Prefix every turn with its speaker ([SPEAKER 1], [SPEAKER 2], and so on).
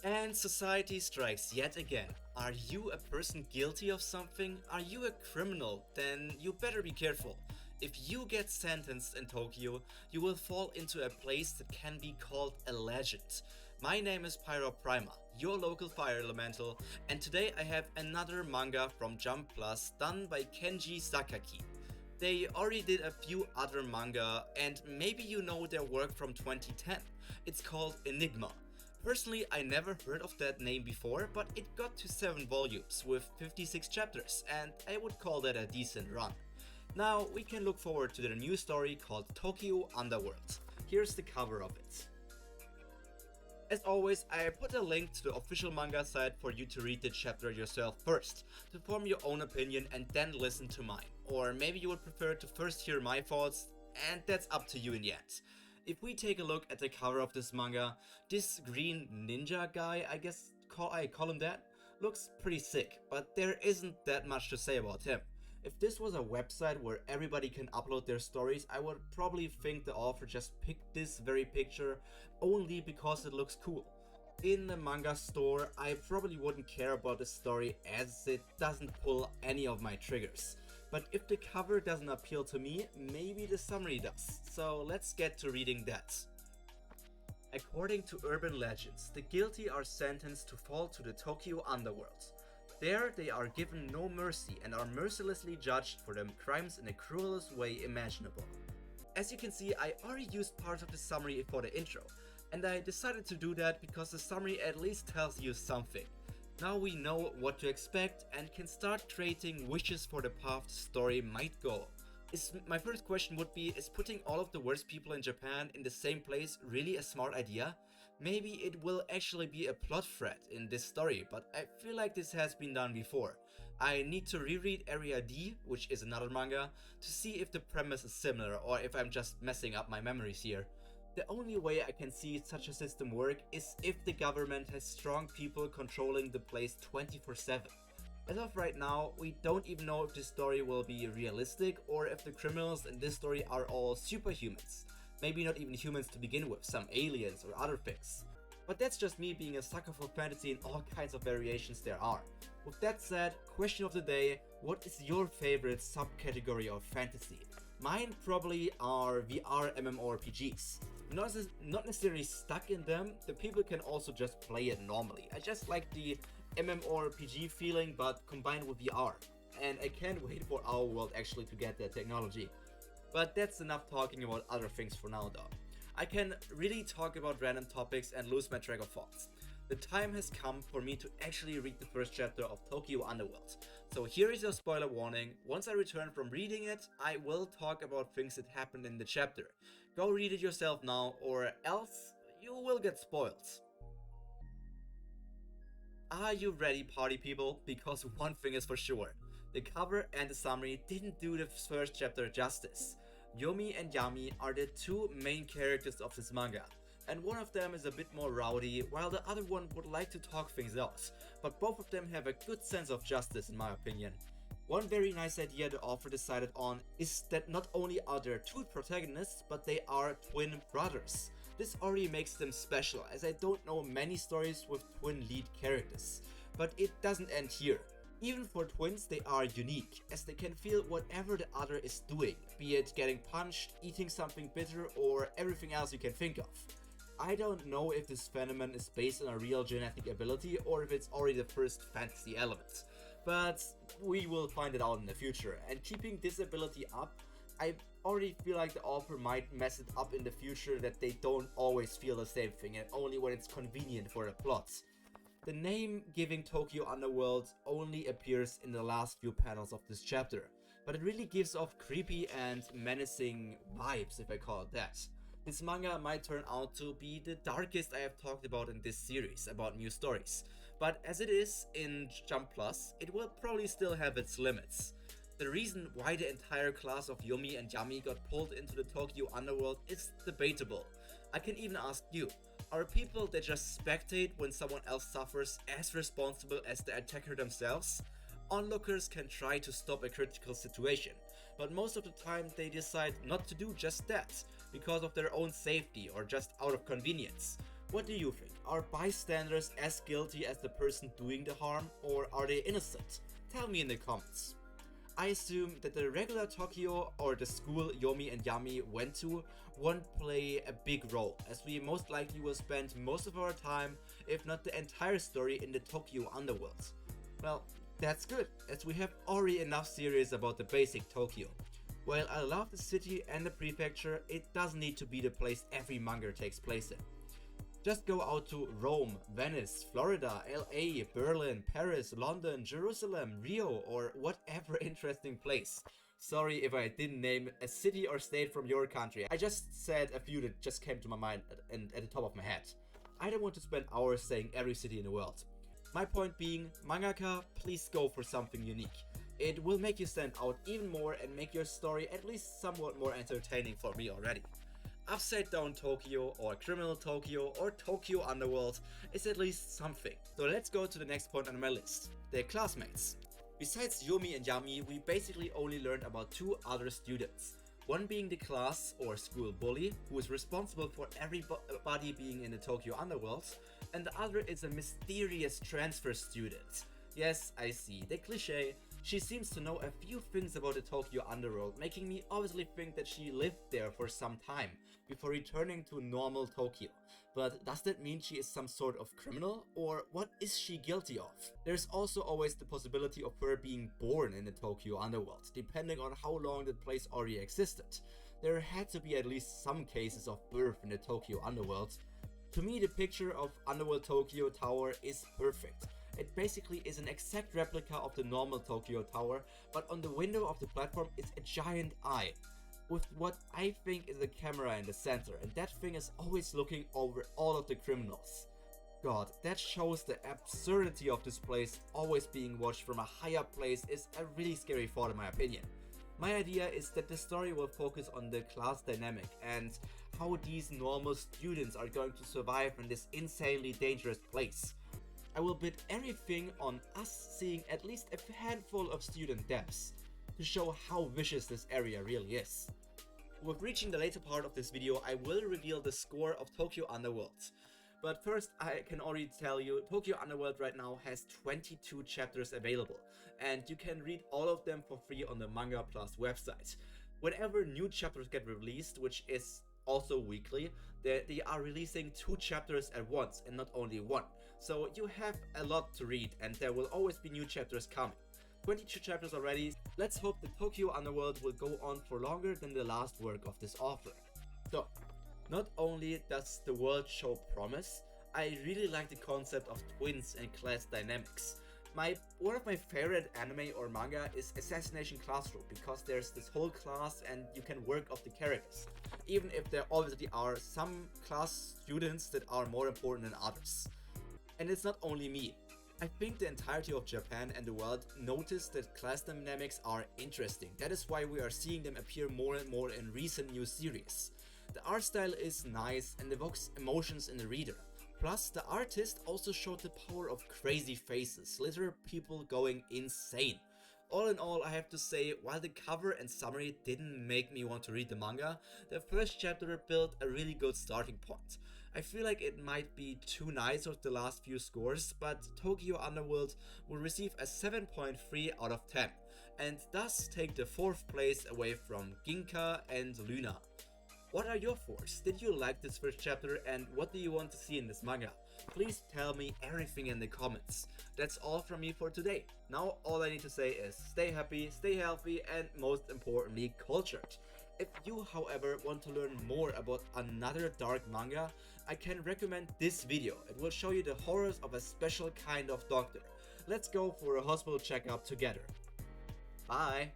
[SPEAKER 1] And society strikes yet again. Are you a person guilty of something? Are you a criminal? Then you better be careful. If you get sentenced in Tokyo, you will fall into a place that can be called a legend. My name is Pyro Prima, your local fire elemental, and today I have another manga from Jump Plus done by Kenji Sakaki. They already did a few other manga, and maybe you know their work from 2010. It's called Enigma. Personally, I never heard of that name before, but it got to 7 volumes with 56 chapters, and I would call that a decent run. Now we can look forward to their new story called Tokyo Underworld. Here's the cover of it. As always, I put a link to the official manga site for you to read the chapter yourself first, to form your own opinion and then listen to mine. Or maybe you would prefer to first hear my thoughts, and that's up to you in the end. If we take a look at the cover of this manga, this green ninja guy, I call him that, looks pretty sick, but there isn't that much to say about him. If this was a website where everybody can upload their stories, I would probably think the author just picked this very picture only because it looks cool. In the manga store, I probably wouldn't care about the story as it doesn't pull any of my triggers. But if the cover doesn't appeal to me, maybe the summary does. So let's get to reading that. According to urban legends, the guilty are sentenced to fall to the Tokyo Underworld. There they are given no mercy and are mercilessly judged for their crimes in the cruelest way imaginable. As you can see, I already used parts of the summary for the intro, and I decided to do that because the summary at least tells you something. Now we know what to expect and can start creating wishes for the path the story might go. My first question would be, is putting all of the worst people in Japan in the same place really a smart idea? Maybe it will actually be a plot thread in this story, but I feel like this has been done before. I need to reread Area D, which is another manga, to see if the premise is similar or if I'm just messing up my memories here. The only way I can see such a system work is if the government has strong people controlling the place 24/7. As of right now, we don't even know if this story will be realistic or if the criminals in this story are all superhumans. Maybe not even humans to begin with, some aliens or other things. But that's just me being a sucker for fantasy and all kinds of variations there are. With that said, question of the day, what is your favorite subcategory of fantasy? Mine probably are VR MMORPGs. Not necessarily stuck in them, the people can also just play it normally. I just like the MMORPG feeling but combined with VR. And I can't wait for our world actually to get that technology. But that's enough talking about other things for now though. I can really talk about random topics and lose my track of thoughts. The time has come for me to actually read the first chapter of Tokyo Underworld. So here is your spoiler warning. Once I return from reading it, I will talk about things that happened in the chapter. Go read it yourself now or else you will get spoiled. Are you ready, party people? Because one thing is for sure, the cover and the summary didn't do the first chapter justice. Yomi and Yami are the two main characters of this manga, and one of them is a bit more rowdy while the other one would like to talk things out, but both of them have a good sense of justice in my opinion. One very nice idea the author decided on is that not only are there two protagonists, but they are twin brothers. This already makes them special, as I don't know many stories with twin lead characters. But it doesn't end here. Even for twins, they are unique, as they can feel whatever the other is doing, be it getting punched, eating something bitter, or everything else you can think of. I don't know if this phenomenon is based on a real genetic ability or if it's already the first fantasy element. But we will find it out in the future, and keeping this ability up, I already feel like the author might mess it up in the future that they don't always feel the same thing and only when it's convenient for the plot. The name giving Tokyo Underworld only appears in the last few panels of this chapter, but it really gives off creepy and menacing vibes, if I call it that. This manga might turn out to be the darkest I have talked about in this series about new stories, but as it is in Jump Plus, it will probably still have its limits. The reason why the entire class of Yomi and Yami got pulled into the Tokyo Underworld is debatable. I can even ask you, are people that just spectate when someone else suffers as responsible as the attacker themselves? Onlookers can try to stop a critical situation, but most of the time they decide not to do just that, because of their own safety or just out of convenience. What do you think? Are bystanders as guilty as the person doing the harm, or are they innocent? Tell me in the comments. I assume that the regular Tokyo or the school Yomi and Yami went to won't play a big role, as we most likely will spend most of our time, if not the entire story, in the Tokyo Underworld. Well, that's good, as we have already enough series about the basic Tokyo. While I love the city and the prefecture, it doesn't need to be the place every manga takes place in. Just go out to Rome, Venice, Florida, LA, Berlin, Paris, London, Jerusalem, Rio, or whatever interesting place. Sorry if I didn't name a city or state from your country. I just said a few that just came to my mind and at the top of my head. I don't want to spend hours saying every city in the world. My point being, mangaka, please go for something unique. It will make you stand out even more and make your story at least somewhat more entertaining for me already. Upside Down Tokyo or Criminal Tokyo or Tokyo Underworld is at least something. So let's go to the next point on my list, their classmates. Besides Yomi and Yami, we basically only learned about two other students. One being the class or school bully, who is responsible for everybody being in the Tokyo Underworld, and the other is a mysterious transfer student. Yes, I see, the cliché. She seems to know a few things about the Tokyo Underworld, making me obviously think that she lived there for some time before returning to normal Tokyo. But does that mean she is some sort of criminal? Or what is she guilty of? There's also always the possibility of her being born in the Tokyo Underworld, depending on how long that place already existed. There had to be at least some cases of birth in the Tokyo Underworld. To me, the picture of Underworld Tokyo Tower is perfect. It basically is an exact replica of the normal Tokyo Tower, but on the window of the platform is a giant eye, with what I think is a camera in the center, and that thing is always looking over all of the criminals. God, that shows the absurdity of this place always being watched from a higher place is a really scary thought in my opinion. My idea is that the story will focus on the class dynamic and how these normal students are going to survive in this insanely dangerous place. I will bet everything on us seeing at least a handful of student deaths to show how vicious this area really is. With reaching the later part of this video, I will reveal the score of Tokyo Underworld. But first, I can already tell you, Tokyo Underworld right now has 22 chapters available, and you can read all of them for free on the Manga Plus website. Whenever new chapters get released, which is also weekly, they are releasing 2 chapters at once and not only one. So you have a lot to read and there will always be new chapters coming. 22 chapters already. Let's hope the Tokyo Underworld will go on for longer than the last work of this author. So, not only does the world show promise, I really like the concept of twins and class dynamics. One of my favorite anime or manga is Assassination Classroom, because there's this whole class and you can work off the characters, even if there obviously are some class students that are more important than others. And it's not only me. I think the entirety of Japan and the world noticed that class dynamics are interesting. That is why we are seeing them appear more and more in recent new series. The art style is nice and evokes emotions in the reader. Plus, the artist also showed the power of crazy faces, literal people going insane. All in all, I have to say, while the cover and summary didn't make me want to read the manga, the first chapter built a really good starting point. I feel like it might be too nice with the last few scores, but Tokyo Underworld will receive a 7.3 out of 10, and thus take the 4th place away from Ginka and Luna. What are your thoughts? Did you like this first chapter and what do you want to see in this manga? Please tell me everything in the comments. That's all from me for today. Now all I need to say is stay happy, stay healthy, and most importantly cultured. If you, however, want to learn more about another dark manga, I can recommend this video. It will show you the horrors of a special kind of doctor. Let's go for a hospital checkup together. Bye!